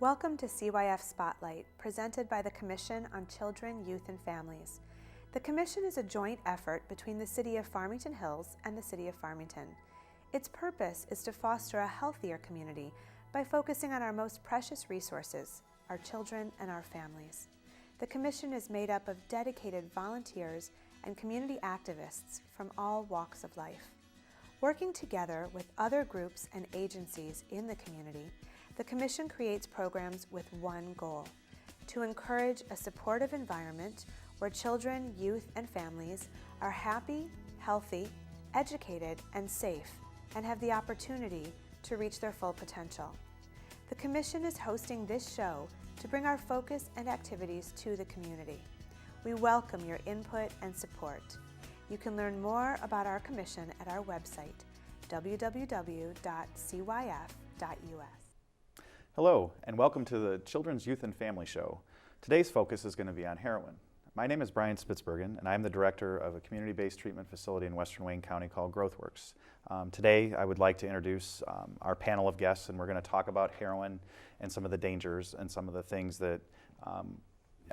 Welcome to CYF Spotlight, presented by the Commission on Children, Youth, and Families. The Commission is a joint effort between the City of Farmington Hills and the City of Farmington. Its purpose is to foster a healthier community by focusing on our most precious resources, our children and our families. The Commission is made up of dedicated volunteers and community activists from all walks of life. Working together with other groups and agencies in the community, the Commission creates programs with one goal: to encourage a supportive environment where children, youth, and families are happy, healthy, educated, and safe, and have the opportunity to reach their full potential. The Commission is hosting this show to bring our focus and activities to the community. We welcome your input and support. You can learn more about our Commission at our website, www.cyf.us. Hello, and welcome to the Children's Youth and Family Show. Today's focus is going to be on heroin. My name is Brian Spitzbergen, and I'm the director of a community-based treatment facility in Western Wayne County called GrowthWorks. Today, I would like to introduce our panel of guests, and we're going to talk about heroin and some of the dangers and some of the things that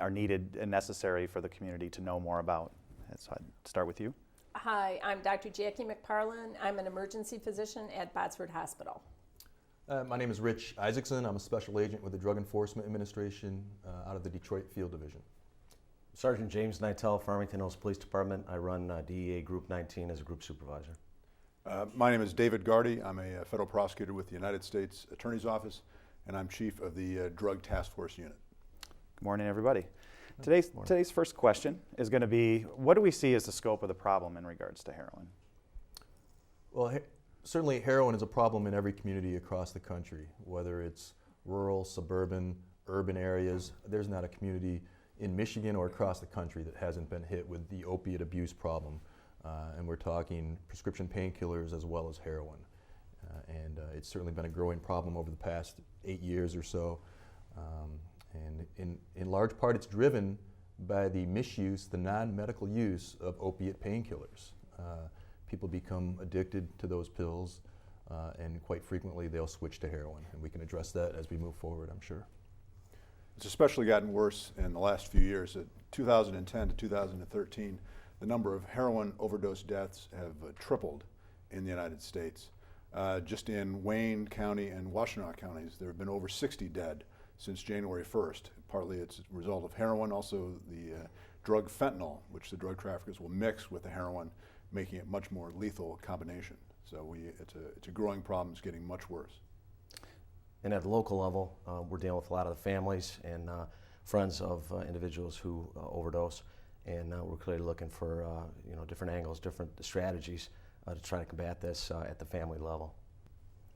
are needed and necessary for the community to know more about. So I'd start with you. Hi, I'm Dr. Jackie McParland. I'm an emergency physician at Botsford Hospital. My name is Rich Isaacson. I'm a special agent with the Drug Enforcement Administration out of the Detroit Field Division. Sergeant James Nitel, Farmington Hills Police Department. I run DEA Group 19 as a group supervisor. My name is David Gardy. I'm a federal prosecutor with the United States Attorney's Office, and I'm chief of the Drug Task Force Unit. Good morning, everybody. Today's first question is going to be, what do we see as the scope of the problem in regards to heroin? Well, certainly heroin is a problem in every community across the country, whether it's rural, suburban, urban areas. There's not a community in Michigan or across the country that hasn't been hit with the opiate abuse problem. And we're talking prescription painkillers as well as heroin. And it's certainly been a growing problem over the past 8 years or so. And in large part, it's driven by the misuse, the non-medical use of opiate painkillers. People become addicted to those pills, and quite frequently they'll switch to heroin. And we can address that as we move forward, I'm sure. It's especially gotten worse in the last few years. In 2010 to 2013, the number of heroin overdose deaths have tripled in the United States. Just in Wayne County and Washtenaw counties, there have been over 60 dead since January 1st. Partly it's a result of heroin, also the drug fentanyl, which the drug traffickers will mix with the heroin, making it much more lethal combination. So it's a growing problem. It's getting much worse. And at the local level, we're dealing with a lot of the families and friends of individuals who overdose, and we're clearly looking for different angles, different strategies to try to combat this at the family level.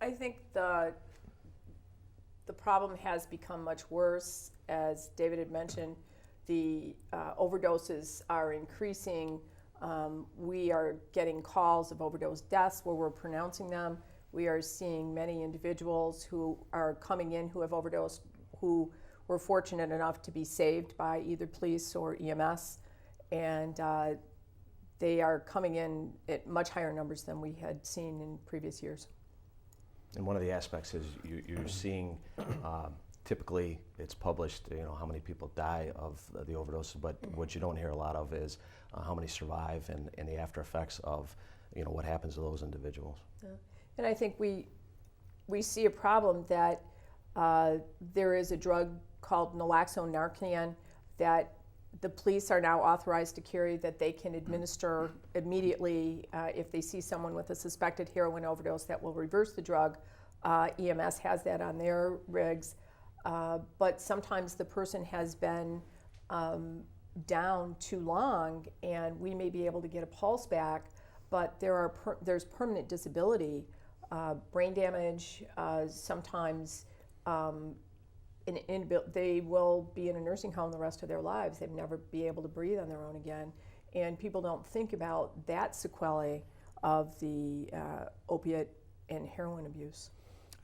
I think the problem has become much worse. As David had mentioned, the overdoses are increasing. We are getting calls of overdose deaths where we're pronouncing them. We are seeing many individuals who are coming in who have overdosed, who were fortunate enough to be saved by either police or EMS, and they are coming in at much higher numbers than we had seen in previous years. And one of the aspects is you're seeing, typically it's published, how many people die of the overdose, but what you don't hear a lot of is how many survive and the after effects of, what happens to those individuals. Yeah. And I think we see a problem that there is a drug called naloxone Narcan that the police are now authorized to carry, that they can administer immediately if they see someone with a suspected heroin overdose that will reverse the drug. EMS has that on their rigs, but sometimes the person has been down too long, and we may be able to get a pulse back, but there's permanent disability, brain damage, sometimes they will be in a nursing home the rest of their lives. They'll never be able to breathe on their own again. And people don't think about that sequelae of the opiate and heroin abuse.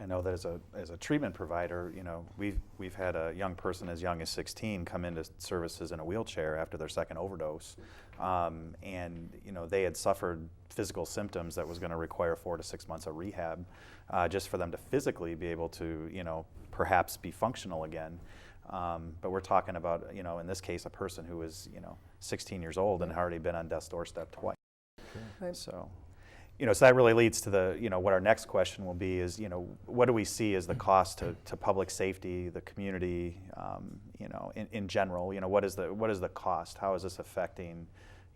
I know that as a treatment provider, you know, we've had a young person as young as 16 come into services in a wheelchair after their second overdose, and you know, they had suffered physical symptoms that was going to require 4 to 6 months of rehab, just for them to physically be able to, you know, perhaps be functional again. But we're talking about, you know, in this case, a person who was, you know, 16 years old and had already been on death's doorstep twice. Right. So, you know, so that really leads to the, you know, what our next question will be is, you know, what do we see as the cost to public safety, the community, you know, in general, you know, what is the cost? How is this affecting,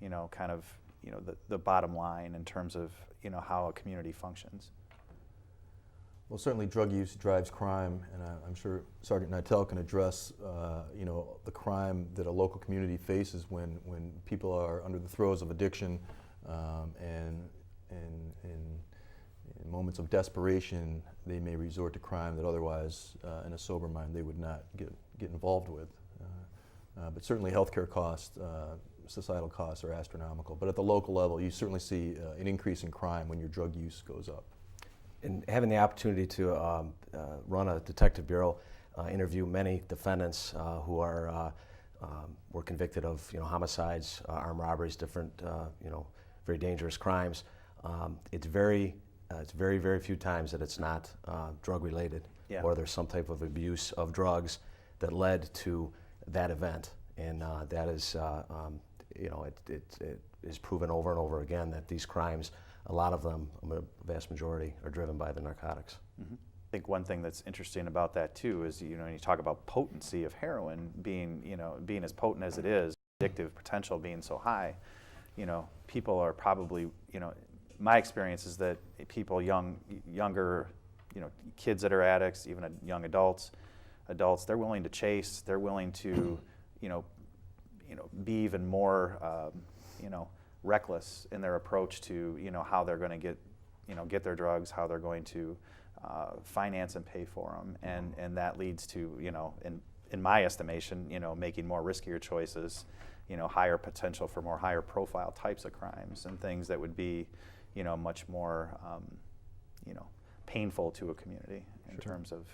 you know, kind of, you know, the bottom line in terms of, you know, how a community functions? Well, certainly drug use drives crime, and I'm sure Sergeant Nitel can address, you know, the crime that a local community faces when people are under the throes of addiction, and in moments of desperation, they may resort to crime that otherwise, in a sober mind, they would not get involved with. But certainly healthcare costs, societal costs are astronomical. But at the local level, you certainly see an increase in crime when your drug use goes up. And having the opportunity to run a detective bureau, interview many defendants who were convicted of, you know, homicides, armed robberies, different, you know, very dangerous crimes. It's very few times that it's not drug related, Yeah. or there's some type of abuse of drugs that led to that event, and that is, you know, it is proven over and over again that these crimes, a lot of them, a vast majority, are driven by the narcotics. Mm-hmm. I think one thing that's interesting about that too is, you know, when you talk about potency of heroin being, you know, being as potent as it is, addictive potential being so high, you know, people are probably, you know, my experience is that people younger, you know, kids that are addicts, even young adults, they're willing to chase, they're willing to, you know, be even more, you know, reckless in their approach to, you know, how they're going to get their drugs, how they're going to finance and pay for them, and that leads to, you know, in my estimation, you know, making more riskier choices, you know, higher potential for more higher profile types of crimes and things that would be, you know, much more, you know, painful to a community in terms of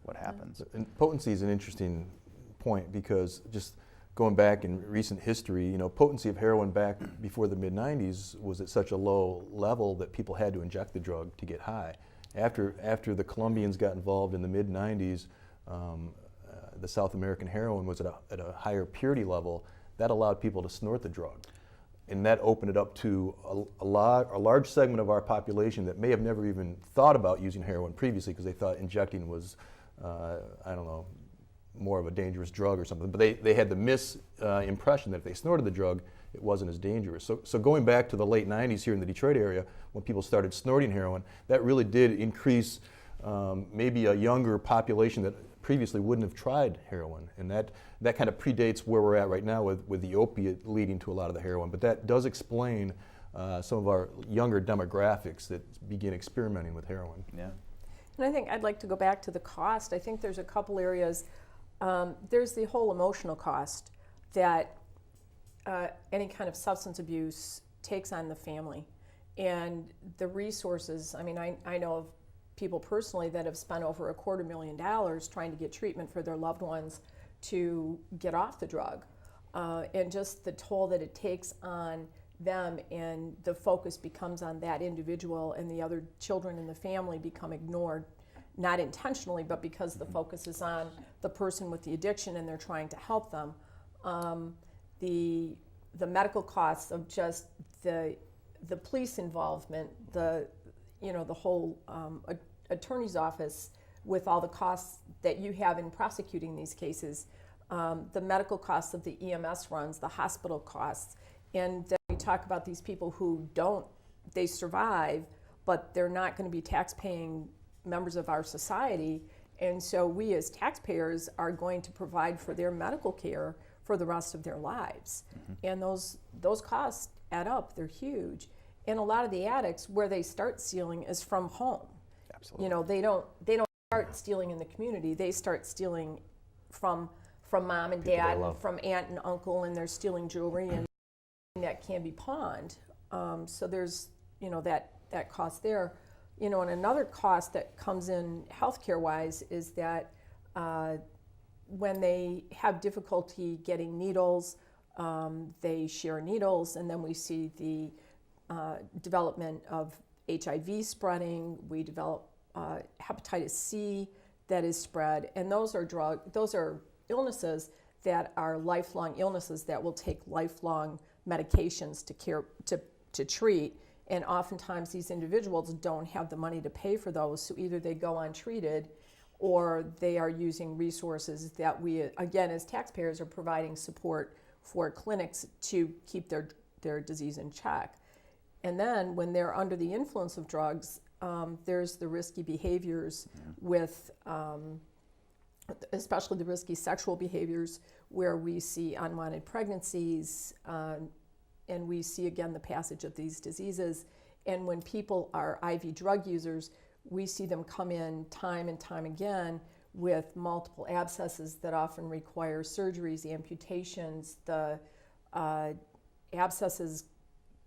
what happens. And potency is an interesting point because just going back in recent history, you know, potency of heroin back before the mid-90s was at such a low level that people had to inject the drug to get high. After the Colombians got involved in the mid-90s, the South American heroin was at a higher purity level. That allowed people to snort the drug. And that opened it up to a large segment of our population that may have never even thought about using heroin previously because they thought injecting was, I don't know, more of a dangerous drug or something. But they had the misimpression that if they snorted the drug, it wasn't as dangerous. So going back to the late 90s here in the Detroit area, when people started snorting heroin, that really did increase maybe a younger population that previously wouldn't have tried heroin. And that kind of predates where we're at right now with the opiate leading to a lot of the heroin. But that does explain some of our younger demographics that begin experimenting with heroin. Yeah. And I think I'd like to go back to the cost. I think there's a couple areas. There's the whole emotional cost that any kind of substance abuse takes on the family. And the resources, I mean, I know of people personally that have spent over $250,000 trying to get treatment for their loved ones to get off the drug. And just the toll that it takes on them, and the focus becomes on that individual, and the other children in the family become ignored, not intentionally, but because the focus is on the person with the addiction and they're trying to help them. The medical costs of just the police involvement, the whole attorney's office with all the costs that you have in prosecuting these cases, the medical costs of the EMS runs, the hospital costs, and then we talk about these people who they survive, but they're not going to be tax-paying members of our society, and so we as taxpayers are going to provide for their medical care for the rest of their lives. Mm-hmm. And those costs add up, they're huge. And a lot of the addicts, where they start stealing is from home. Absolutely. You know, they don't start stealing in the community. They start stealing from mom and dad, and from aunt and uncle, and they're stealing jewelry and that can be pawned. So there's, you know, that cost there. You know, and another cost that comes in healthcare wise is that when they have difficulty getting needles, they share needles, and then we see the development of HIV spreading. We develop hepatitis C that is spread, and those are illnesses that are lifelong illnesses that will take lifelong medications to treat. And oftentimes these individuals don't have the money to pay for those, so either they go untreated or they are using resources that we, again, as taxpayers, are providing support for clinics to keep their disease in check. And then when they're under the influence of drugs, there's the risky behaviors with, especially the risky sexual behaviors, where we see unwanted pregnancies, and we see again the passage of these diseases. And when people are IV drug users, we see them come in time and time again with multiple abscesses that often require surgeries, amputations. The abscesses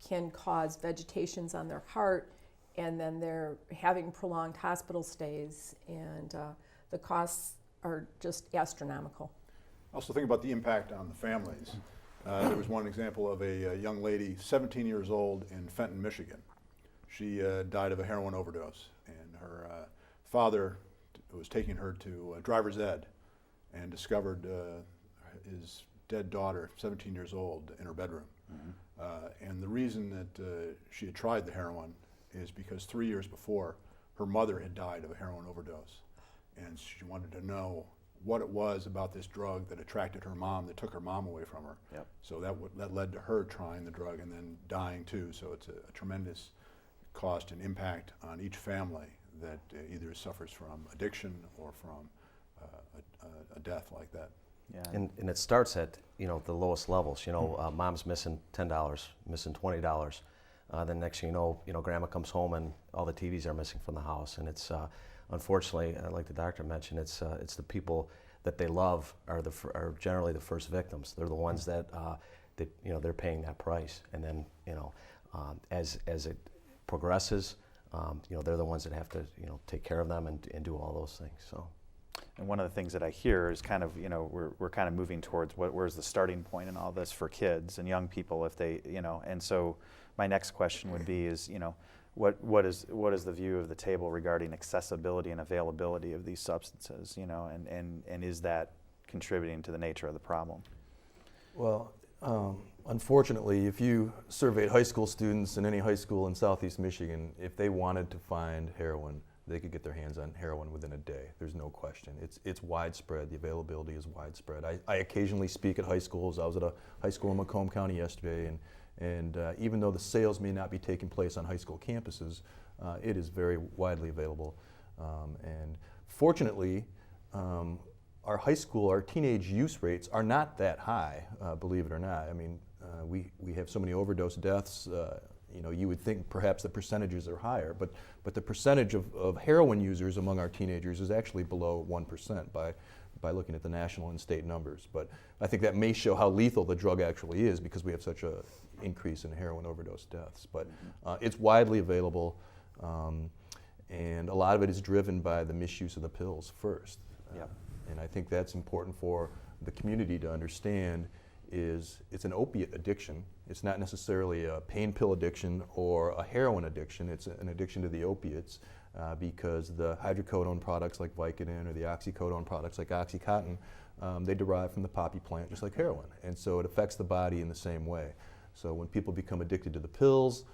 can cause vegetations on their heart, and then they're having prolonged hospital stays, and the costs are just astronomical. Also think about the impact on the families. There was one example of a young lady, 17 years old, in Fenton, Michigan. She died of a heroin overdose, and her father was taking her to driver's ed and discovered his dead daughter, 17 years old, in her bedroom. And the reason that she had tried the heroin is because 3 years before, her mother had died of a heroin overdose. And she wanted to know what it was about this drug that attracted her mom, that took her mom away from her. Yep. So that led to her trying the drug and then dying too. So it's a tremendous cost and impact on each family that either suffers from addiction or from a death like that. Yeah. And it starts at, you know, the lowest levels. You know, mom's missing $10, missing $20. Then next thing you know, grandma comes home and all the TVs are missing from the house. And it's unfortunately, like the doctor mentioned, it's the people that they love are generally the first victims. They're the ones that they're paying that price. And then as it progresses, they're the ones that have to take care of them and do all those things. So. And one of the things that I hear is kind of, we're kind of moving towards where's the starting point in all this for kids and young people if they, and so my next question would be is, what is the view of the table regarding accessibility and availability of these substances, and is that contributing to the nature of the problem? Well, unfortunately, if you surveyed high school students in any high school in Southeast Michigan, if they wanted to find heroin, they could get their hands on heroin within a day. There's no question. It's widespread. The availability is widespread. I occasionally speak at high schools. I was at a high school in Macomb County yesterday, and even though the sales may not be taking place on high school campuses, it is very widely available. And fortunately, our teenage use rates are not that high, believe it or not. I mean, we have so many overdose deaths. You would think perhaps the percentages are higher, but the percentage of heroin users among our teenagers is actually below 1% by looking at the national and state numbers. But I think that may show how lethal the drug actually is because we have such an increase in heroin overdose deaths. But it's widely available, and a lot of it is driven by the misuse of the pills first. Yep. And I think that's important for the community to understand. It's an opiate addiction. It's not necessarily a pain pill addiction or a heroin addiction. It's an addiction to the opiates because the hydrocodone products like Vicodin or the oxycodone products like OxyContin, they derive from the poppy plant just like heroin. And so it affects the body in the same way. So when people become addicted to the pills,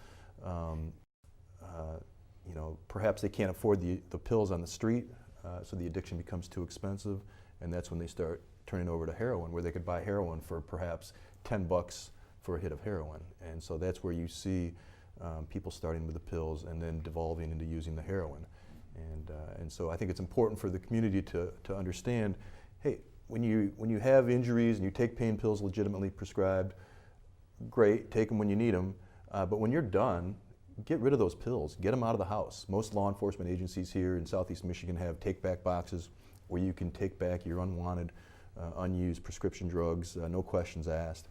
perhaps they can't afford the pills on the street, so the addiction becomes too expensive, and that's when they start turning over to heroin, where they could buy heroin for perhaps $10 for a hit of heroin. And so that's where you see people starting with the pills and then devolving into using the heroin. And so I think it's important for the community to understand, hey, when you have injuries and you take pain pills legitimately prescribed, great, take them when you need them. But when you're done, get rid of those pills. Get them out of the house. Most law enforcement agencies here in Southeast Michigan have take-back boxes where you can take back your unwanted, unused prescription drugs, no questions asked.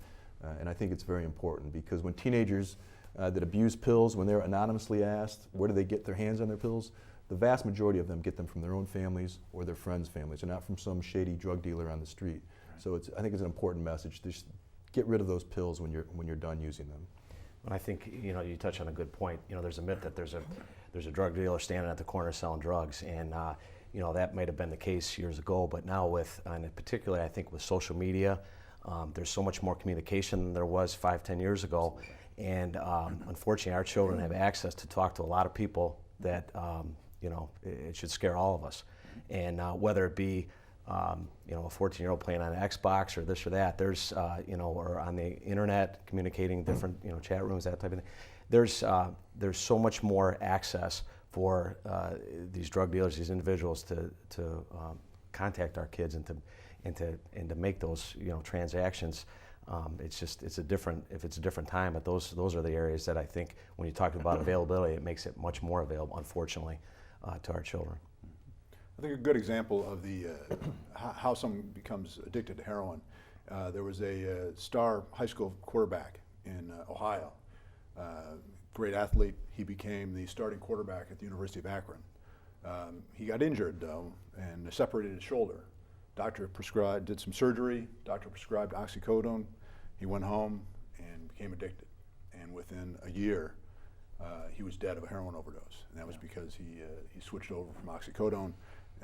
And I think it's very important because when teenagers, that abuse pills, when they're anonymously asked where do they get their hands on their pills, the vast majority of them get them from their own families or their friends' families, and not from some shady drug dealer on the street. Right. So I think it's an important message. Just get rid of those pills when you're done using them. And I think you touch on a good point. There's a myth that there's a drug dealer standing at the corner selling drugs, and that might have been the case years ago. But now and particularly I think with social media, there's so much more communication than there was 5-10 years ago, and unfortunately our children have access to talk to a lot of people that it should scare all of us. And whether it be a 14-year-old playing on an Xbox or this or that, there's or on the internet communicating different chat rooms, that type of thing. There's so much more access for these drug dealers, these individuals to contact our kids and to make those transactions. It's a different time, but those are the areas that I think when you talk about availability, it makes it much more available, unfortunately, to our children. I think a good example of how someone becomes addicted to heroin. There was a star high school quarterback in Ohio. Great athlete. He became the starting quarterback at the University of Akron. He got injured though and separated his shoulder. Doctor did some surgery. Doctor prescribed oxycodone. He went home and became addicted. And within a year, he was dead of a heroin overdose. And that was because he switched over from oxycodone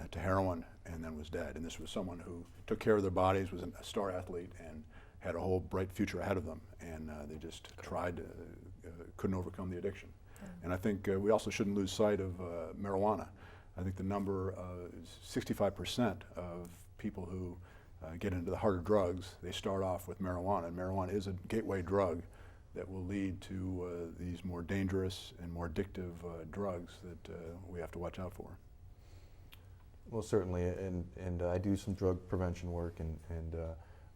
to heroin and then was dead. And this was someone who took care of their bodies, was a star athlete, and had a whole bright future ahead of them. And they just couldn't overcome the addiction. And I think we also shouldn't lose sight of marijuana. I think the number is 65% of people who get into the harder drugs, they start off with marijuana. And marijuana is a gateway drug that will lead to these more dangerous and more addictive drugs that we have to watch out for. Well, certainly, and I do some drug prevention work, and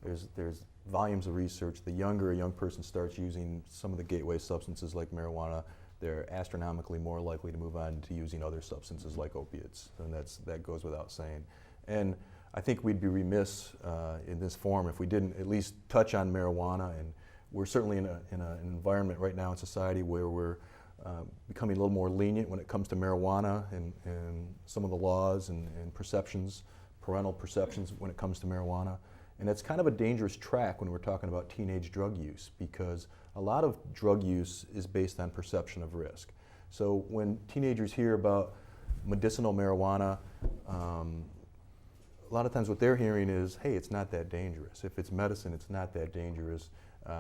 there's volumes of research. The younger a young person starts using some of the gateway substances like marijuana, they're astronomically more likely to move on to using other substances like opiates, and that goes without saying. And I think we'd be remiss in this forum if we didn't at least touch on marijuana. And we're certainly in an environment right now in society where we're becoming a little more lenient when it comes to marijuana and some of the laws and perceptions, parental perceptions when it comes to marijuana. And it's kind of a dangerous track when we're talking about teenage drug use, because a lot of drug use is based on perception of risk. So when teenagers hear about medicinal marijuana, a lot of times what they're hearing is, hey, it's not that dangerous. If it's medicine, it's not that dangerous.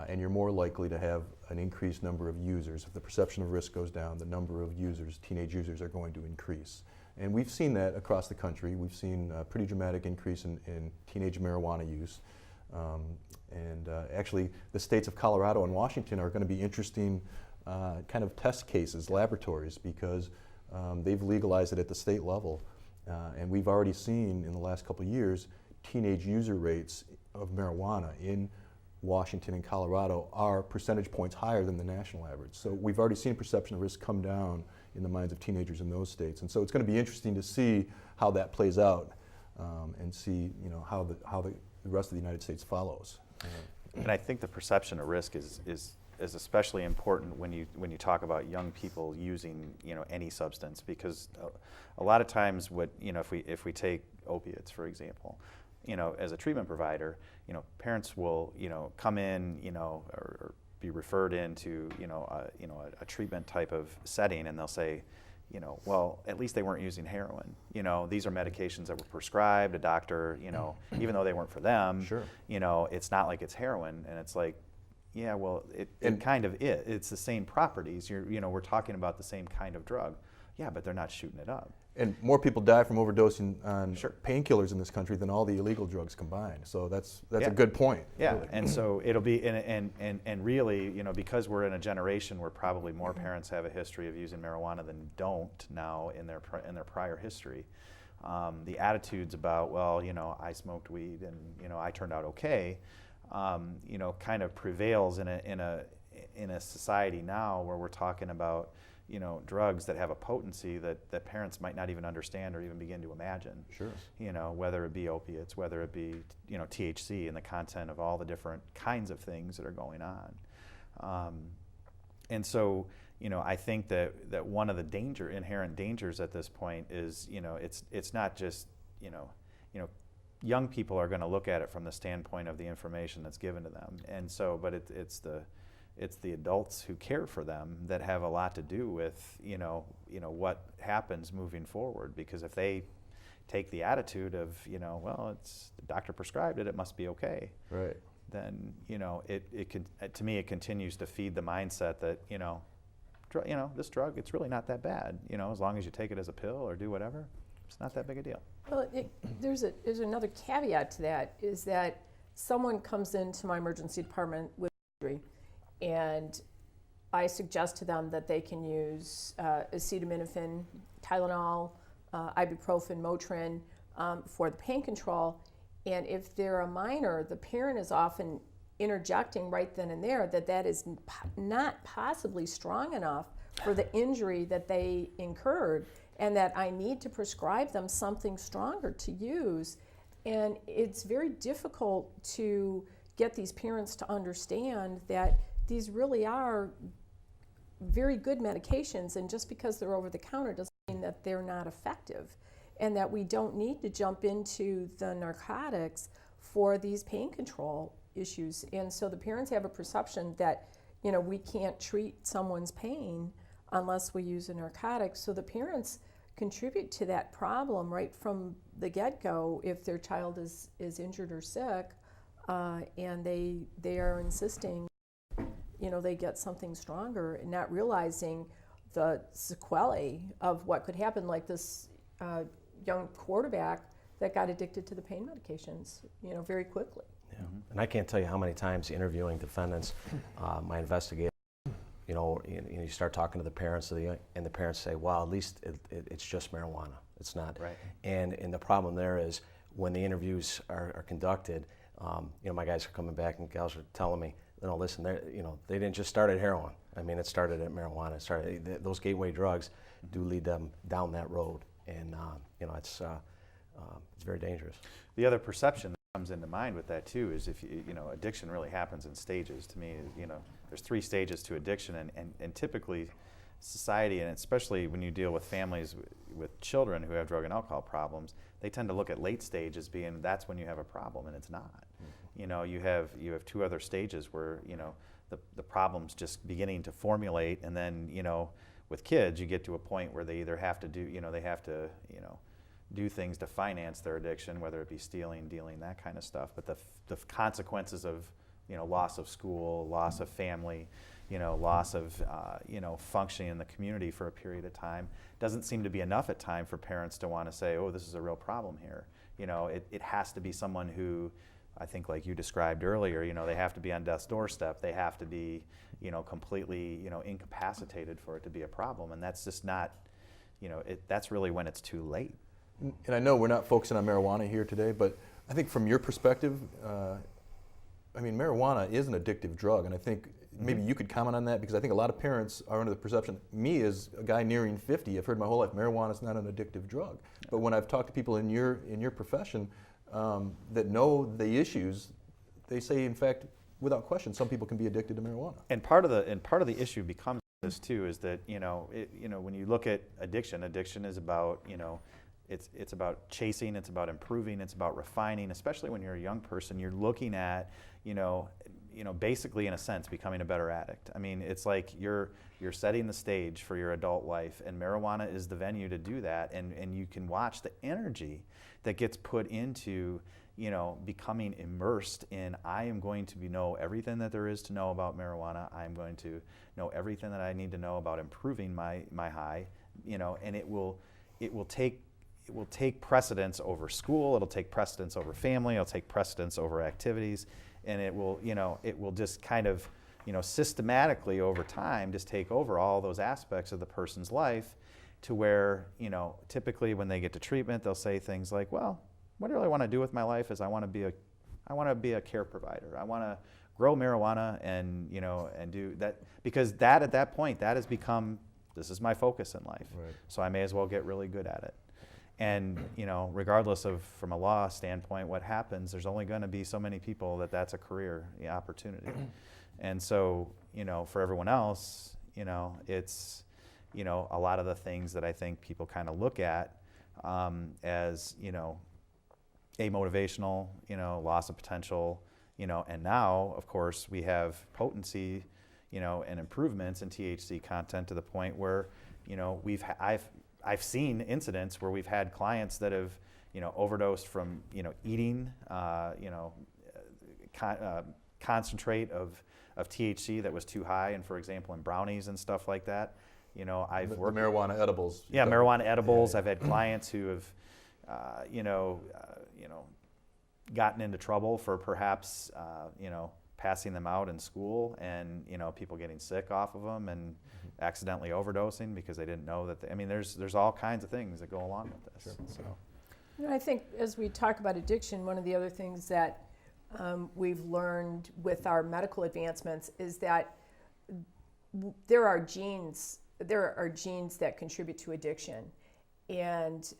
And you're more likely to have an increased number of users. If the perception of risk goes down, the number of users, teenage users, are going to increase. And we've seen that across the country. We've seen a pretty dramatic increase in teenage marijuana use. Actually, the states of Colorado and Washington are going to be interesting kind of test cases, laboratories, because they've legalized it at the state level. And we've already seen in the last couple of years, teenage user rates of marijuana in Washington and Colorado are percentage points higher than the national average. So we've already seen perception of risk come down in the minds of teenagers in those states. And so it's going to be interesting to see how that plays out and see how the rest of the United States follows. And I think the perception of risk is especially important when you talk about young people using any substance, because a lot of times if we take opiates, for example, as a treatment provider, parents will come in or be referred into a treatment type of setting, and they'll say, well, at least they weren't using heroin. These are medications that were prescribed. A doctor, even though they weren't for them, sure. It's not like it's heroin, and it's like, yeah, well, it kind of is. It's the same properties. We're talking about the same kind of drug. Yeah, but they're not shooting it up. And more people die from overdosing on sure. painkillers in this country than all the illegal drugs combined. So that's a good point. Yeah, really. And so it'll be and really, because we're in a generation where probably more parents have a history of using marijuana than don't now in their prior history. The attitudes about, well, I smoked weed and I turned out okay, kind of prevails in a society now where we're talking about drugs that have a potency that parents might not even understand or even begin to imagine. Sure. Whether it be opiates, whether it be THC and the content of all the different kinds of things that are going on. And so, I think that one of the inherent dangers at this point is, it's not just, young people are going to look at it from the standpoint of the information that's given to them, and so, but it's the adults who care for them that have a lot to do with, what happens moving forward. Because if they take the attitude of, well, it's the doctor prescribed it, it must be okay. Right. Then, to me, it continues to feed the mindset that, this drug, it's really not that bad. As long as you take it as a pill or do whatever, it's not that big a deal. Well, there's another caveat to that, is that someone comes into my emergency department with injury, and I suggest to them that they can use acetaminophen, Tylenol, ibuprofen, Motrin for the pain control. And if they're a minor, the parent is often interjecting right then and there that is not possibly strong enough for the injury that they incurred, and that I need to prescribe them something stronger to use. And it's very difficult to get these parents to understand that these really are very good medications, and just because they're over the counter doesn't mean that they're not effective, and that we don't need to jump into the narcotics for these pain control issues. And so the parents have a perception that, we can't treat someone's pain unless we use a narcotic. So the parents contribute to that problem right from the get-go if their child is injured or sick, and they are insisting, they get something stronger, and not realizing the sequelae of what could happen, like this young quarterback that got addicted to the pain medications, very quickly. Yeah. And I can't tell you how many times interviewing defendants, my investigator, you start talking to the parents, and the parents say, well, at least it's just marijuana. It's not. Right. And the problem there is when the interviews are conducted, my guys are coming back and gals are telling me, listen, they didn't just start at heroin. I mean, it started at marijuana. Those gateway drugs do lead them down that road, and it's very dangerous. The other perception that comes into mind with that too is if addiction really happens in stages. To me, there's 3 stages to addiction, and typically society, and especially when you deal with families with children who have drug and alcohol problems, they tend to look at late stage as being that's when you have a problem, and it's not. Mm-hmm. You have 2 other stages where the problem's just beginning to formulate, and then with kids you get to a point where they either have to do do things to finance their addiction, whether it be stealing, dealing, that kind of stuff. But the consequences of loss of school, loss of family, loss of functioning in the community for a period of time doesn't seem to be enough at time for parents to want to say, oh, this is a real problem here. It has to be someone who, I think, like you described earlier, they have to be on death's doorstep. They have to be, completely, incapacitated for it to be a problem. And that's just not, that's really when it's too late. And I know we're not focusing on marijuana here today, but I think from your perspective, marijuana is an addictive drug, and I think maybe you could comment on that, because I think a lot of parents are under the perception, me as a guy nearing 50, I've heard my whole life, marijuana is not an addictive drug. But when I've talked to people in your profession that know the issues, they say, in fact, without question, some people can be addicted to marijuana. And part of the issue becomes this too, is that when you look at addiction is about it's about chasing, it's about improving, it's about refining. Especially when you're a young person, you're looking at basically, in a sense, becoming a better addict. I mean, it's like you're setting the stage for your adult life, and marijuana is the venue to do that. And you can watch the energy that gets put into becoming immersed in, I am going to know everything that there is to know about marijuana. I'm going to know everything that I need to know about improving my high, and it will take precedence over school. It'll take precedence over family. It'll take precedence over activities, and it will just kind of systematically over time just take over all those aspects of the person's life, to where typically when they get to treatment, they'll say things like, well, what I really want to do with my life is I want to be a care provider. I want to grow marijuana and do that, because that at that point that has become, this is my focus in life. Right. So I may as well get really good at it. And regardless of, from a law standpoint, what happens, there's only going to be so many people that's a career opportunity. And so for everyone else, It's, a lot of the things that I think people kind of look at as, amotivational, loss of potential, and now, of course, we have potency, and improvements in THC content to the point where, I've seen incidents where we've had clients that have, overdosed from, eating, concentrate of THC that was too high, and for example, in brownies and stuff like that, I've worked the marijuana edibles. Yeah, marijuana edibles. Yeah. I've had clients who have, gotten into trouble for perhaps, passing them out in school, and people getting sick off of them and accidentally overdosing because they didn't know that. There's all kinds of things that go along with this. Sure. So. I think as we talk about addiction, one of the other things that we've learned with our medical advancements is that there are genes that contribute to addiction, and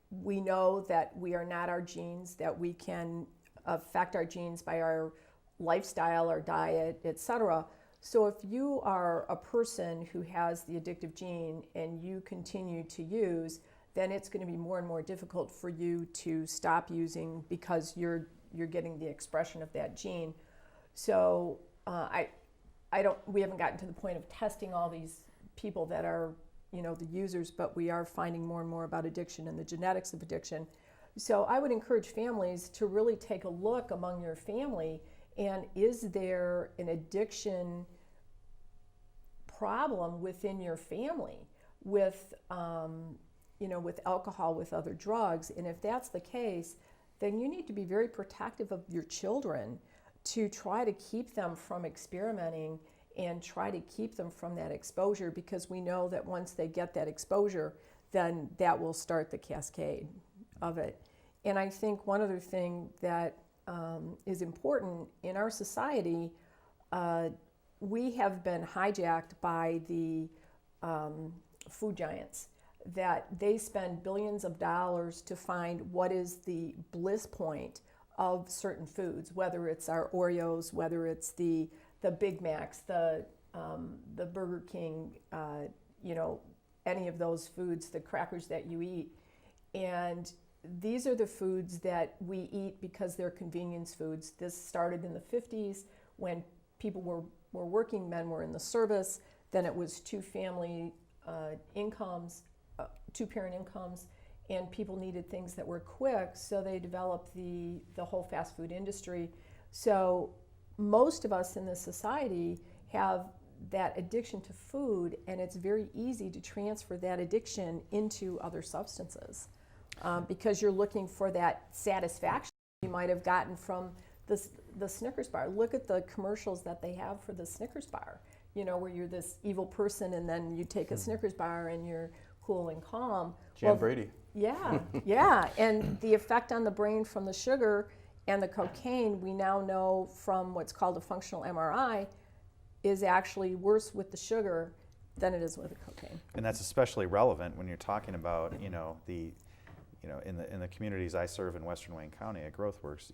we know that we are not our genes, that we can affect our genes by our lifestyle, our diet, etc. So if you are a person who has the addictive gene and you continue to use, then it's going to be more and more difficult for you to stop using because you're getting the expression of that gene. So we haven't gotten to the point of testing all these people that are, the users, but we are finding more and more about addiction and the genetics of addiction. So I would encourage families to really take a look among your family, and is there an addiction problem within your family with, with alcohol, with other drugs? And if that's the case, then you need to be very protective of your children to try to keep them from experimenting and try to keep them from that exposure, because we know that once they get that exposure, then that will start the cascade of it. And I think one other thing that is important in our society, we have been hijacked by the food giants, that they spend billions of dollars to find what is the bliss point of certain foods, whether it's our Oreos, whether it's the Big Macs, the Burger King, any of those foods, the crackers that you eat. And these are the foods that we eat because they're convenience foods. This started in the 50s when people were working, men were in the service, then it was two-parent incomes, and people needed things that were quick, so they developed the whole fast food industry. So most of us in this society have that addiction to food, and it's very easy to transfer that addiction into other substances because you're looking for that satisfaction you might have gotten from the Snickers bar. Look at the commercials that they have for the Snickers bar, where you're this evil person and then you take a Snickers bar and you're cool and calm. Jan Brady. Yeah, yeah. And the effect on the brain from the sugar and the cocaine, we now know from what's called a functional MRI, is actually worse with the sugar than it is with the cocaine. And that's especially relevant when you're talking about, in the communities I serve in Western Wayne County at GrowthWorks,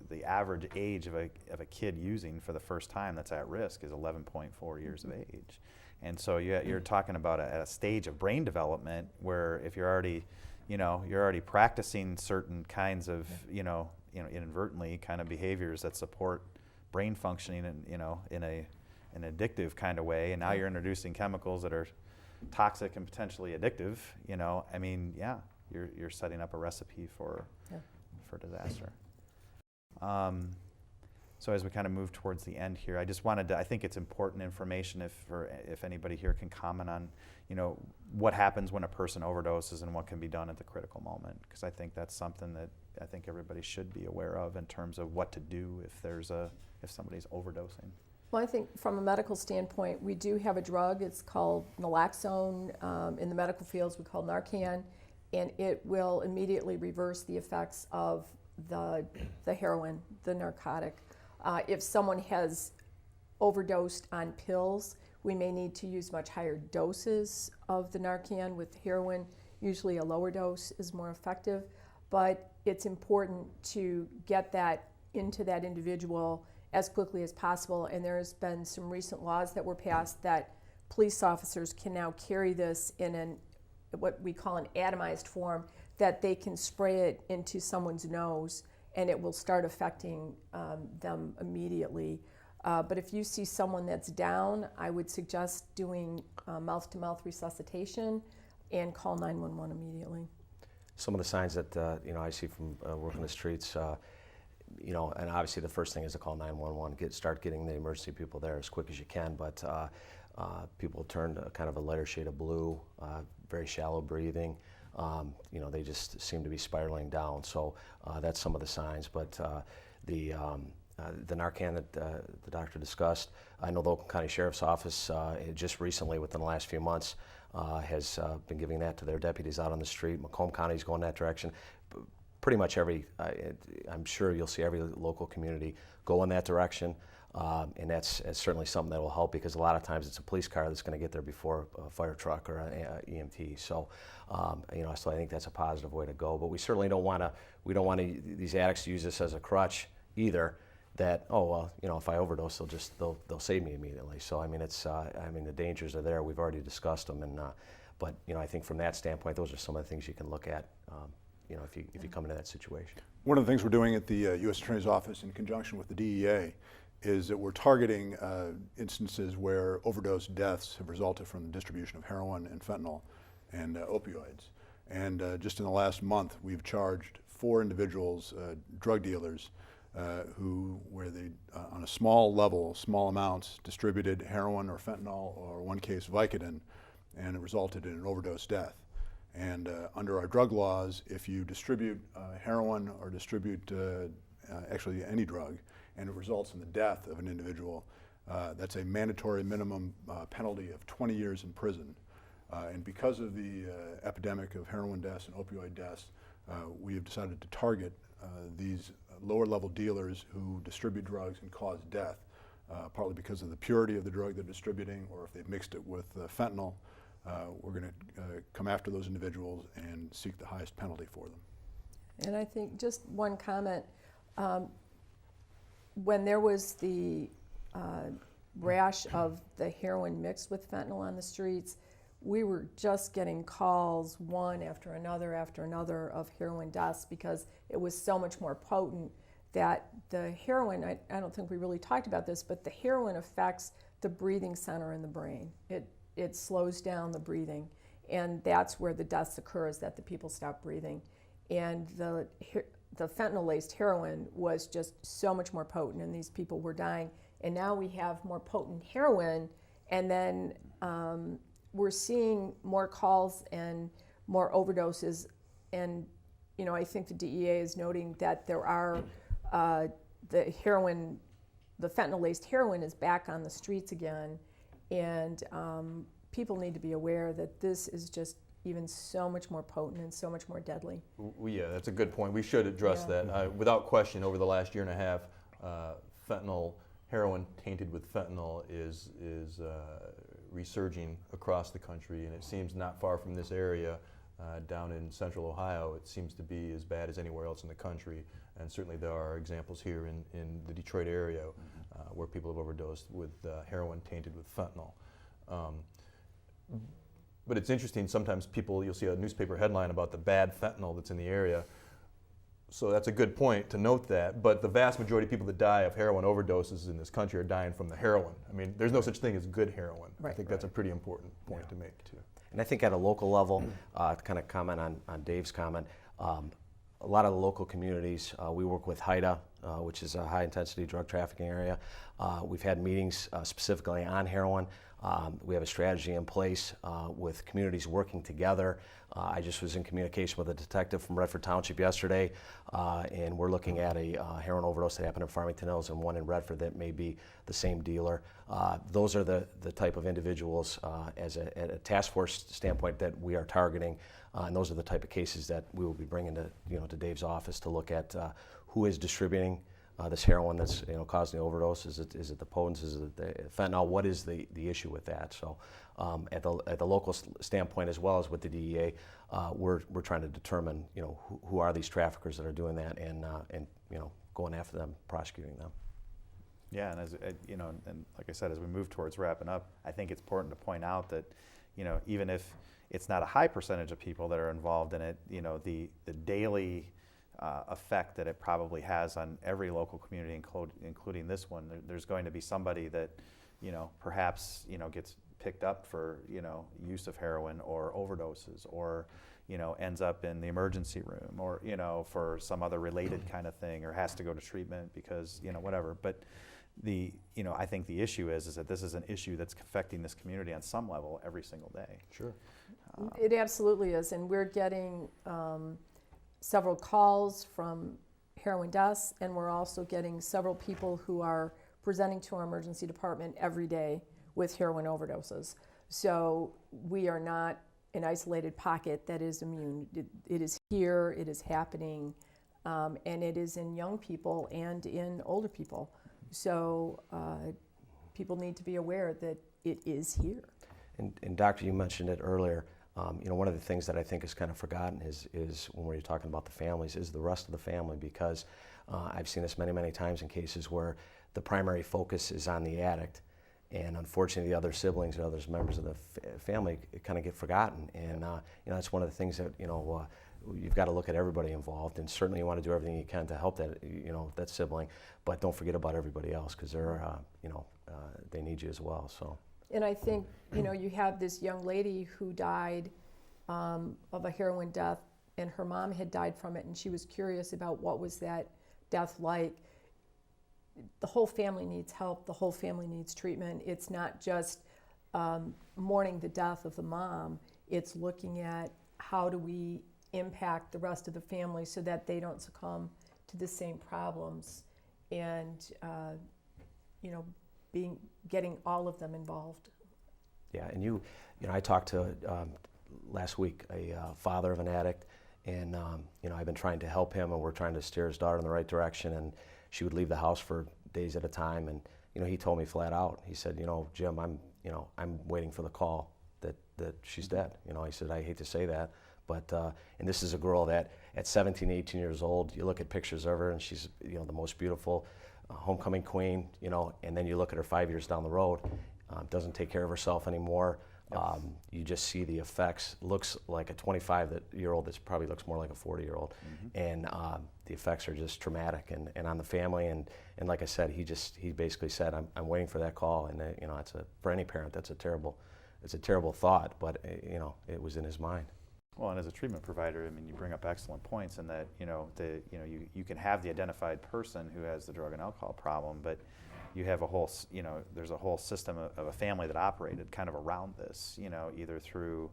the average age of a kid using for the first time that's at risk is 11.4 years of age. And so you're talking about a stage of brain development where if you're already practicing certain kinds of, inadvertently kind of behaviors that support brain functioning in an addictive kind of way, and now you're introducing chemicals that are toxic and potentially addictive, you're setting up a recipe for disaster. So as we kind of move towards the end here, I just wanted to, I think it's important information if anybody here can comment on, what happens when a person overdoses and what can be done at the critical moment, because I think that's something that I think everybody should be aware of in terms of what to do if somebody's overdosing. Well, I think from a medical standpoint, we do have a drug. It's called naloxone. In the medical fields, we call Narcan, and it will immediately reverse the effects of the heroin, the narcotic. If someone has overdosed on pills, we may need to use much higher doses of the Narcan. With heroin, usually a lower dose is more effective, but it's important to get that into that individual as quickly as possible. And there's been some recent laws that were passed that police officers can now carry this in what we call an atomized form, that they can spray it into someone's nose and it will start affecting them immediately. But if you see someone that's down, I would suggest doing mouth-to-mouth resuscitation and call 911 immediately. Some of the signs that I see from working the streets, and obviously the first thing is to call 911, start getting the emergency people there as quick as you can. But people turn to kind of a lighter shade of blue, very shallow breathing. They just seem to be spiraling down. So that's some of the signs. But the Narcan that the doctor discussed, I know the Oakland County Sheriff's Office just recently, within the last few months, has been giving that to their deputies out on the street. Macomb County's going that direction. Pretty much I'm sure you'll see every local community go in that direction. And that's certainly something that will help, because a lot of times it's a police car that's going to get there before a fire truck or an EMT. So, so I think that's a positive way to go. But we certainly don't want these addicts to use this as a crutch either. That if I overdose, they'll save me immediately. So the dangers are there. We've already discussed them, but I think from that standpoint, those are some of the things you can look at. If you come into that situation. One of the things we're doing at the U.S. Attorney's Office in conjunction with the DEA is that we're targeting instances where overdose deaths have resulted from the distribution of heroin and fentanyl and opioids. And just in the last month, we've charged 4 individuals, drug dealers, where they, on a small level, small amounts, distributed heroin or fentanyl, or one case Vicodin, and it resulted in an overdose death. And under our drug laws, if you distribute heroin or distribute actually any drug, and it results in the death of an individual, that's a mandatory minimum penalty of 20 years in prison. And because of the epidemic of heroin deaths and opioid deaths, we have decided to target these lower level dealers who distribute drugs and cause death, partly because of the purity of the drug they're distributing, or if they've mixed it with fentanyl. We're going to come after those individuals and seek the highest penalty for them. And I think just one comment, when there was the rash of the heroin mixed with fentanyl on the streets, we were just getting calls one after another of heroin deaths, because it was so much more potent. That the heroin, I don't think we really talked about this, but the heroin affects the breathing center in the brain. It slows down the breathing, and that's where the deaths occur, is that the people stop breathing. And the fentanyl-laced heroin was just so much more potent, and these people were dying. And now we have more potent heroin, and then we're seeing more calls and more overdoses. And I think the DEA is noting that there are the fentanyl-laced heroin is back on the streets again. And people need to be aware that this is just even so much more potent and so much more deadly. Yeah, that's a good point. We should address that. Without question, over the last year and a half, fentanyl, heroin tainted with fentanyl is resurging across the country, and it seems not far from this area, down in central Ohio, it seems to be as bad as anywhere else in the country. And certainly there are examples here in the Detroit area where people have overdosed with heroin tainted with fentanyl. But it's interesting, sometimes you'll see a newspaper headline about the bad fentanyl that's in the area. So that's a good point to note that, but the vast majority of people that die of heroin overdoses in this country are dying from the heroin. I mean, there's no such thing as good heroin. Right. I think that's a pretty important point to make too. And I think at a local level, to kind of comment on Dave's comment, a lot of the local communities, we work with HIDA, which is a high-intensity drug trafficking area. We've had meetings specifically on heroin. We have a strategy in place with communities working together. I just was in communication with a detective from Redford Township yesterday, and we're looking at a heroin overdose that happened in Farmington Hills and one in Redford that may be the same dealer. Those are the type of individuals at a task force standpoint that we are targeting, and those are the type of cases that we will be bringing to Dave's office to look at who is distributing this heroin that's causing the overdose. Is it the potents? Is it the fentanyl? What is the issue with that? So at the local standpoint, as well as with the DEA, we're trying to determine who are these traffickers that are doing that, and going after them, prosecuting them. Yeah, and as you know, and like I said, as we move towards wrapping up, I think it's important to point out that, even if it's not a high percentage of people that are involved in it, the daily effect that it probably has on every local community, including this one, there's going to be somebody that, perhaps, gets picked up for, use of heroin or overdoses, or, ends up in the emergency room, or, for some other related kind of thing, or has to go to treatment because, whatever. But I think the issue is that this is an issue that's affecting this community on some level every single day. Sure. It absolutely is, and we're getting several calls from heroin deaths, and we're also getting several people who are presenting to our emergency department every day with heroin overdoses. So we are not an isolated pocket that is immune. It is here, it is happening, and it is in young people and in older people. So people need to be aware that it is here. And Doctor, you mentioned it earlier. One of the things that I think is kind of forgotten is when we're talking about the families, is the rest of the family, because I've seen this many, many times in cases where the primary focus is on the addict, and unfortunately the other siblings and other members of the family kind of get forgotten. And that's one of the things that you've got to look at everybody involved, and certainly you want to do everything you can to help that that sibling, but don't forget about everybody else, because they're they need you as well. So. And I think, you have this young lady who died of a heroin death, and her mom had died from it, and she was curious about what was that death like. The whole family needs help. The whole family needs treatment. It's not just mourning the death of the mom. It's looking at how do we impact the rest of the family so that they don't succumb to the same problems, and getting all of them involved. Yeah, and I talked to last week a father of an addict, and I've been trying to help him, and we're trying to steer his daughter in the right direction. And she would leave the house for days at a time, and he told me flat out. He said, Jim, I'm waiting for the call that she's dead. He said, I hate to say that, but and this is a girl that at 17, 18 years old, you look at pictures of her, and she's the most beautiful homecoming queen, and then you look at her 5 years down the road, doesn't take care of herself anymore. Yep. You just see the effects. Looks like a 25-year-old that probably looks more like a 40-year-old. Mm-hmm. And the effects are just traumatic, and on the family. And like I said, he basically said, I'm waiting for that call. And for any parent, it's a terrible thought, but it was in his mind. Well, and as a treatment provider, I mean, you bring up excellent points in that, you can have the identified person who has the drug and alcohol problem, but you have a whole, there's a whole system of a family that operated kind of around this, either through,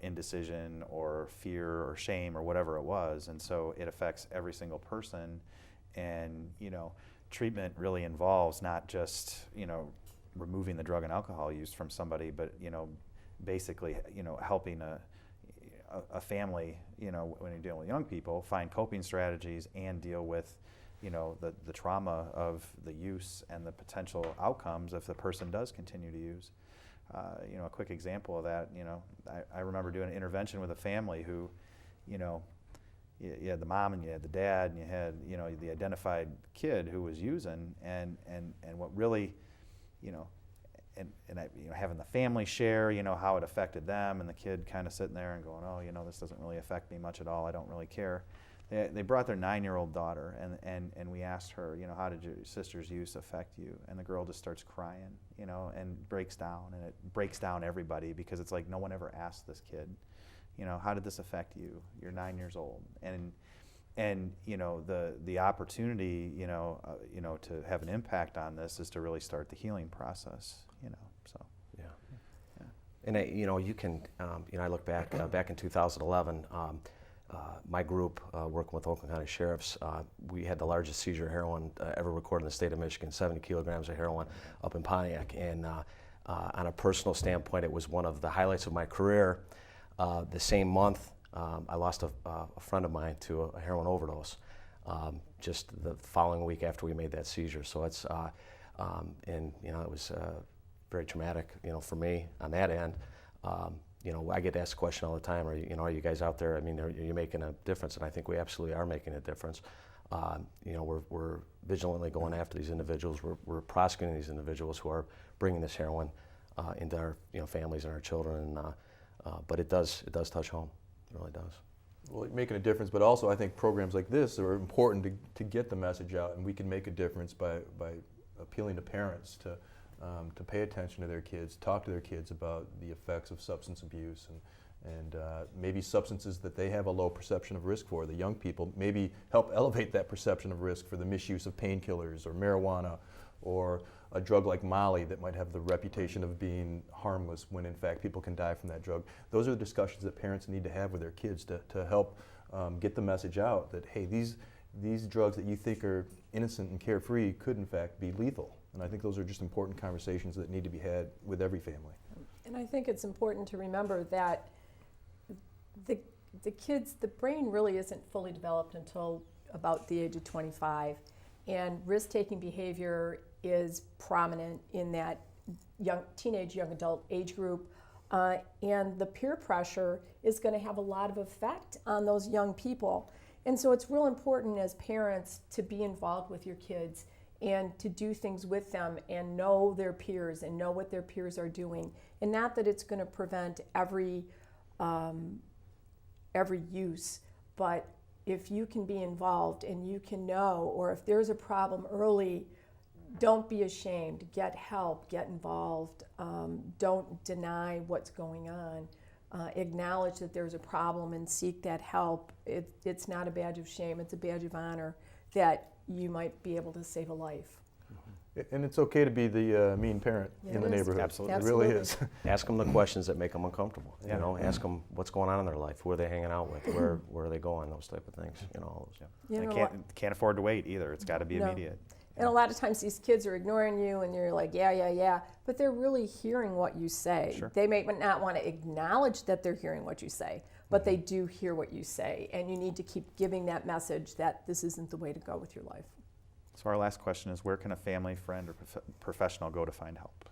indecision or fear or shame or whatever it was. And so it affects every single person. And, treatment really involves not just, removing the drug and alcohol use from somebody, but, basically, helping a family, when you're dealing with young people, find coping strategies and deal with, the trauma of the use and the potential outcomes if the person does continue to use. A quick example of that, I remember doing an intervention with a family who, you had the mom and you had the dad and you had, the identified kid who was using, and what really, and having the family share, how it affected them, and the kid kind of sitting there and going, oh, this doesn't really affect me much at all. I don't really care. They brought their 9-year-old daughter, and we asked her, how did your sister's use affect you? And the girl just starts crying, and breaks down, and it breaks down everybody, because it's like no one ever asked this kid, how did this affect you? You're 9 years old, and the opportunity, to have an impact on this is to really start the healing process, so. Yeah. And you can, I look back in 2011. My group, working with Oakland County Sheriffs, we had the largest seizure of heroin ever recorded in the state of Michigan, 70 kilograms of heroin up in Pontiac. And on a personal standpoint, it was one of the highlights of my career. The same month, I lost a friend of mine to a heroin overdose, just the following week after we made that seizure. So it's, and it was very traumatic, for me on that end. you know, I get asked the question all the time, are you guys out there? I mean, are you making a difference? And I think we absolutely are making a difference. You know, we're vigilantly going after these individuals. We're prosecuting these individuals who are bringing this heroin into our, you know, families and our children. But it does touch home. It really does. Well, making a difference, but also I think programs like this are important to get the message out, and we can make a difference by appealing to parents to pay attention to their kids, talk to their kids about the effects of substance abuse and maybe substances that they have a low perception of risk for. The young people, maybe help elevate that perception of risk for the misuse of painkillers or marijuana or a drug like Molly that might have the reputation of being harmless when in fact people can die from that drug. Those are the discussions that parents need to have with their kids to help get the message out that, hey, these drugs that you think are innocent and carefree could in fact be lethal. And I think those are just important conversations that need to be had with every family. And I think it's important to remember that the kids, the brain really isn't fully developed until about the age of 25. And risk-taking behavior is prominent in that teenage, young adult age group. And the peer pressure is going to have a lot of effect on those young people. And so it's real important as parents to be involved with your kids and to do things with them and know their peers and know what their peers are doing. And not that it's going to prevent every use, but if you can be involved and you can know, or if there's a problem early, don't be ashamed. Get help, get involved. Don't deny what's going on. Acknowledge that there's a problem and seek that help. It's not a badge of shame, it's a badge of honor that you might be able to save a life. And it's okay to be the mean parent in the neighborhood. Absolutely. It really is. Ask them the questions that make them uncomfortable. Yeah. You know, ask them what's going on in their life, who are they hanging out with, where are they going, those type of things. You know. Yeah. You And know, can't afford to wait either. It's got to be No. immediate. and a lot of times these kids are ignoring you and you're like, yeah, but they're really hearing what you say. Sure. They may not want to acknowledge that they're hearing what you say, but they do hear what you say, and you need to keep giving that message that this isn't the way to go with your life. So our last question is, where can a family, friend, or professional go to find help?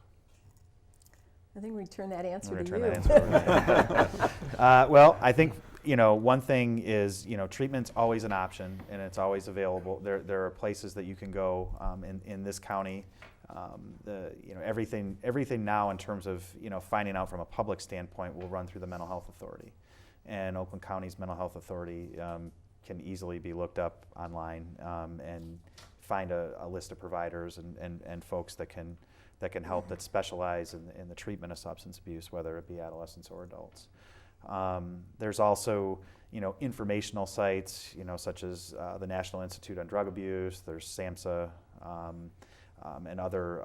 I think we turn that answer I'm to gonna you. turn that answer over. Well, I think, one thing is, treatment's always an option and it's always available. There are places that you can go in this county. Everything now in terms of finding out from a public standpoint will run through the Mental Health Authority, and Oakland County's Mental Health Authority can easily be looked up online and find a list of providers and folks that can help, that specialize in the treatment of substance abuse, whether it be adolescents or adults. There's also, informational sites, such as the National Institute on Drug Abuse. There's SAMHSA and other,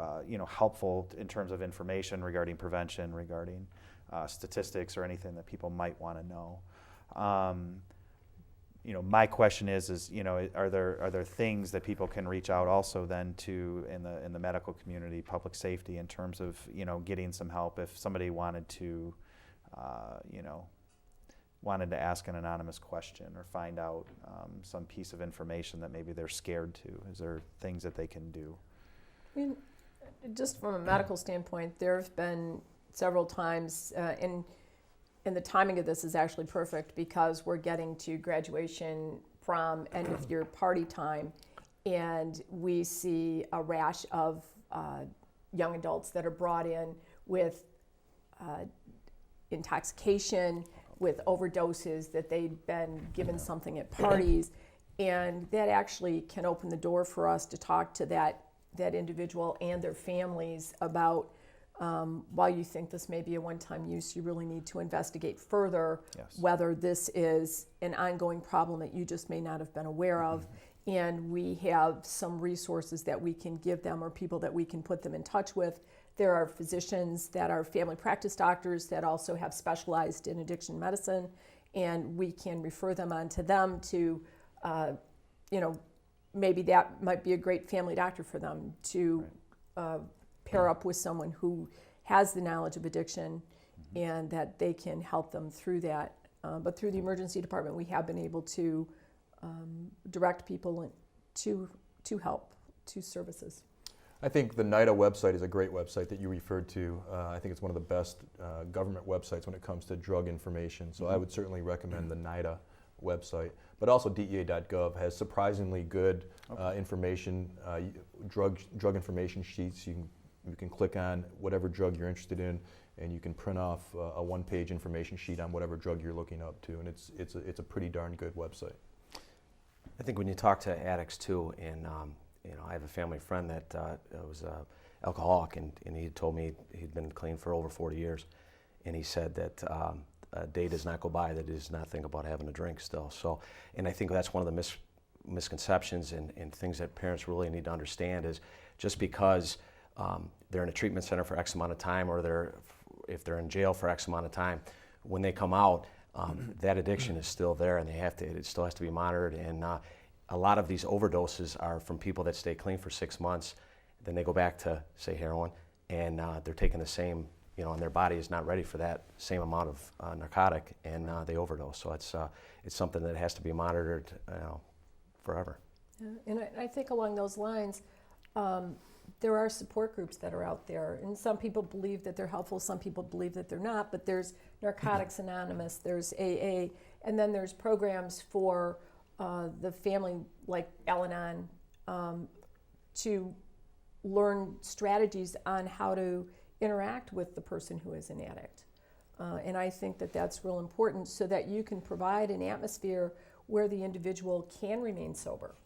helpful in terms of information regarding prevention, regarding statistics or anything that people might want to know. My question is, are there things that people can reach out also then to in the medical community, public safety, in terms of getting some help if somebody wanted to ask an anonymous question or find out some piece of information that maybe they're scared to? Is there things that they can do? I mean, just from a medical standpoint, there have been several times, and the timing of this is actually perfect because we're getting to graduation, prom, end of year party time, and we see a rash of young adults that are brought in with intoxication, with overdoses, that they've been given something at parties, and that actually can open the door for us to talk to that individual and their families about while you think this may be a one-time use, you really need to investigate further whether this is an ongoing problem that you just may not have been aware of. And we have some resources that we can give them or people that we can put them in touch with. There are physicians that are family practice doctors that also have specialized in addiction medicine, and we can refer them on to them to, maybe that might be a great family doctor for them to pair up with someone who has the knowledge of addiction and that they can help them through that. But through the emergency department, we have been able to direct people to help, to services. I think the NIDA website is a great website that you referred to. I think it's one of the best government websites when it comes to drug information. So I would certainly recommend the NIDA website. But also DEA.gov has surprisingly good information, drug information sheets. You can click on whatever drug you're interested in, and you can print off a one-page information sheet on whatever drug you're looking up to, and it's a pretty darn good website. I think when you talk to addicts too, and I have a family friend that was an alcoholic, and he told me he'd been clean for over 40 years, and he said that a day does not go by that he does not think about having a drink still. So, and I think that's one of the misconceptions and things that parents really need to understand is just because they're in a treatment center for X amount of time, or if they're in jail for X amount of time, when they come out, that addiction is still there, and it still has to be monitored. And a lot of these overdoses are from people that stay clean for 6 months, then they go back to, say, heroin, and they're taking the same, and their body is not ready for that same amount of narcotic, and they overdose. So it's something that has to be monitored forever. Yeah. And I think along those lines, there are support groups that are out there, and some people believe that they're helpful, some people believe that they're not, but there's Narcotics Anonymous, there's AA, and then there's programs for the family, like Al-Anon, to learn strategies on how to interact with the person who is an addict. And I think that that's real important so that you can provide an atmosphere where the individual can remain sober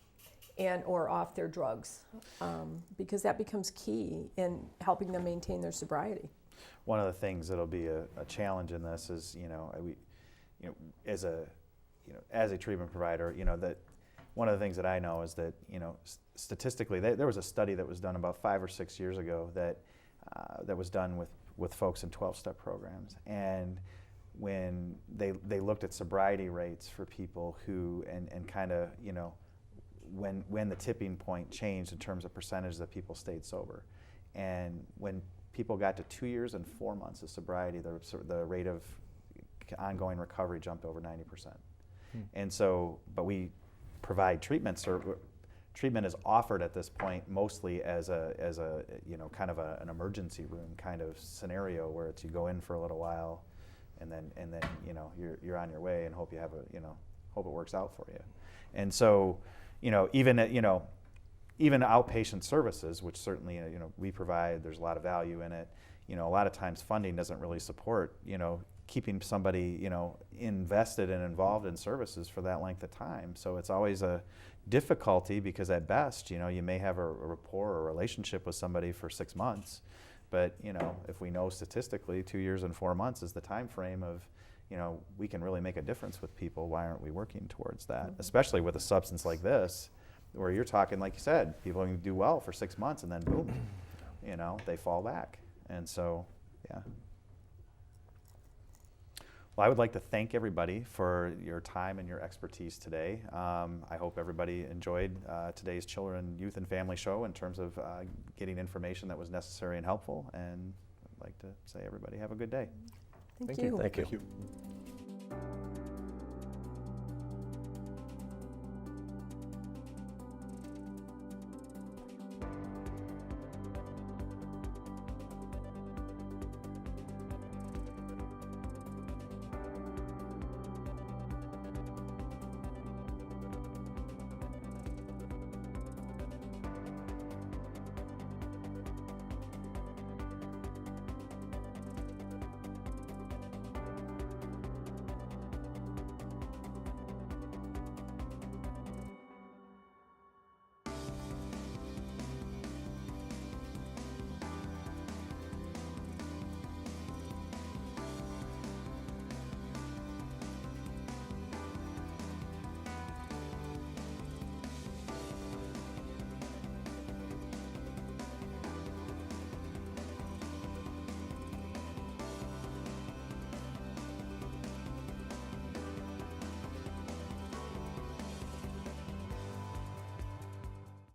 or off their drugs, because that becomes key in helping them maintain their sobriety. One of the things that'll be a challenge in this is, as a treatment provider, that one of the things that I know is that, statistically, there was a study that was done about 5 or 6 years ago that was done with folks in 12-step programs, and when they looked at sobriety rates for people who and kind of when the tipping point changed in terms of percentage that people stayed sober, and when people got to 2 years and 4 months of sobriety, the rate of ongoing recovery jumped over 90%. And so, but we provide treatment. Treatment is offered at this point mostly as a kind of an emergency room kind of scenario where it's you go in for a little while, and then you're on your way and hope you have hope it works out for you. And so even outpatient services, which certainly we provide, there's a lot of value in it. A lot of times funding doesn't really support keeping somebody invested and involved in services for that length of time. So it's always a difficulty because at best you may have a rapport or a relationship with somebody for 6 months, but if we know statistically 2 years and 4 months is the time frame of we can really make a difference with people, why aren't we working towards that? Especially with a substance like this, where you're talking, like you said, people can do well for 6 months and then boom, they fall back. And so, yeah. Well, I would like to thank everybody for your time and your expertise today. I hope everybody enjoyed today's Children, Youth, and Family show in terms of getting information that was necessary and helpful. And I'd like to say everybody have a good day. Thank you. Thank you. Thank you.